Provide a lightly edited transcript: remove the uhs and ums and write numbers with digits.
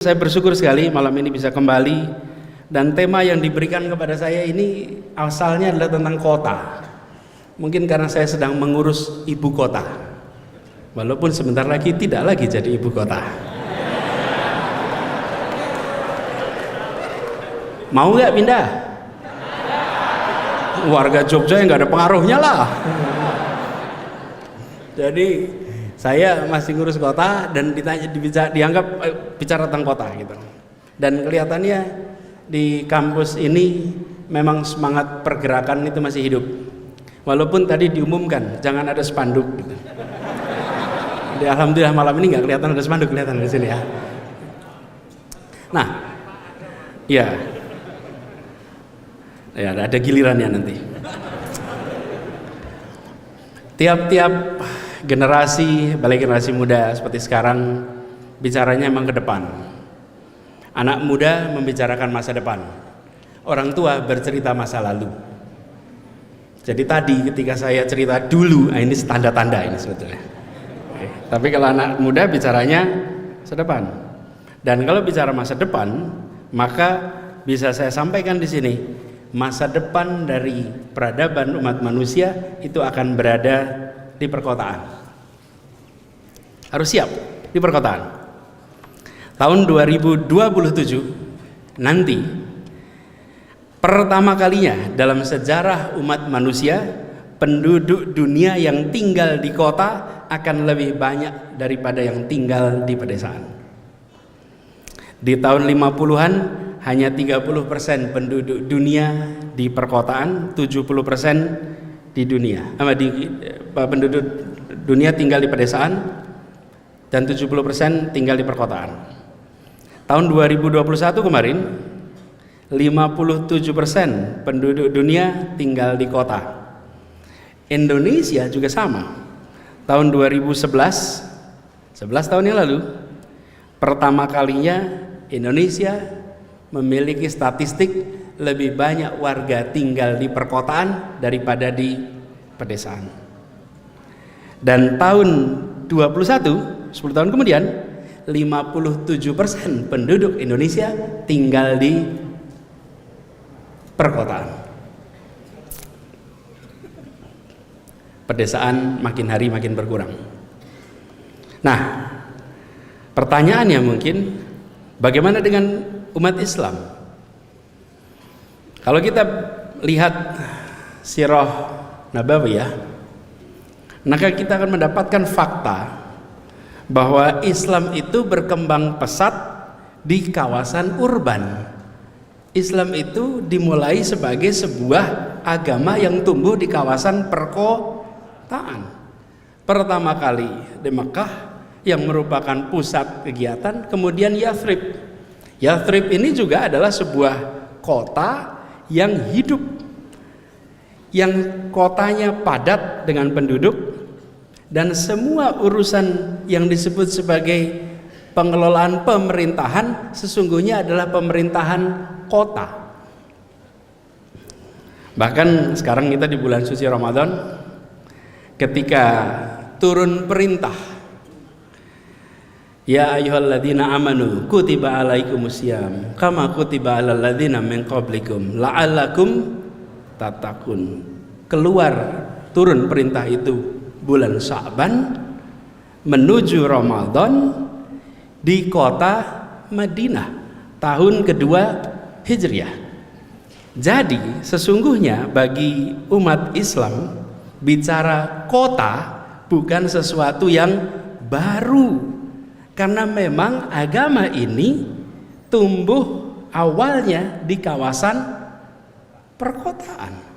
Saya bersyukur sekali malam ini bisa kembali, dan tema yang diberikan kepada saya ini asalnya adalah tentang kota. Mungkin karena saya sedang mengurus ibu kota, walaupun sebentar lagi tidak lagi jadi ibu kota. Mau nggak pindah? Warga Jogja yang nggak ada pengaruhnya lah. Jadi saya masih ngurus kota dan dianggap bicara tentang kota gitu. Dan kelihatannya di kampus ini memang semangat pergerakan itu masih hidup. Walaupun tadi diumumkan jangan ada spanduk gitu. Jadi alhamdulillah malam ini nggak kelihatan ada spanduk, kelihatan di sini ya. Nah, ya ada gilirannya nanti. Tiap-tiap generasi, balik generasi muda seperti sekarang bicaranya memang ke depan. Anak muda membicarakan masa depan, orang tua bercerita masa lalu. Jadi tadi ketika saya cerita dulu, ini tanda-tanda ini sebetulnya. Oke. Tapi kalau anak muda bicaranya masa depan, dan kalau bicara masa depan, maka bisa saya sampaikan di sini, masa depan dari peradaban umat manusia itu akan berada di perkotaan. Harus siap di perkotaan. Tahun 2027 nanti pertama kalinya dalam sejarah umat manusia, penduduk dunia yang tinggal di kota akan lebih banyak daripada yang tinggal di pedesaan. Di tahun 50-an hanya 30% penduduk dunia di perkotaan, 70% di dunia, penduduk dunia tinggal di pedesaan dan 70% tinggal di perkotaan. Tahun 2021 kemarin 57% penduduk dunia tinggal di kota. Indonesia juga sama. Tahun 2011 tahun yang lalu pertama kalinya Indonesia memiliki statistik lebih banyak warga tinggal di perkotaan daripada di pedesaan. Dan tahun 21, 10 tahun kemudian, 57% penduduk Indonesia tinggal di perkotaan. Pedesaan makin hari makin berkurang. Nah, pertanyaannya mungkin, bagaimana dengan umat Islam? Kalau kita lihat sirah nabawiyah, maka kita akan mendapatkan fakta bahwa Islam itu berkembang pesat di kawasan urban. Islam itu dimulai sebagai sebuah agama yang tumbuh di kawasan perkotaan. Pertama kali di Mekah yang merupakan pusat kegiatan, kemudian Yathrib. Yathrib ini juga adalah sebuah kota yang hidup, yang kotanya padat dengan penduduk, dan semua urusan yang disebut sebagai pengelolaan pemerintahan sesungguhnya adalah pemerintahan kota. Bahkan sekarang kita di bulan suci Ramadan, ketika turun perintah, ya ayyuhalladzina amanu kutiba alaikumusiyam kama kutiba alal ladzina min qablikum la'allakum tattaqun. Keluar turun perintah itu bulan Sya'ban menuju Ramadan di kota Madinah tahun kedua Hijriah. Jadi sesungguhnya bagi umat Islam bicara kota bukan sesuatu yang baru, karena memang agama ini tumbuh awalnya di kawasan perkotaan.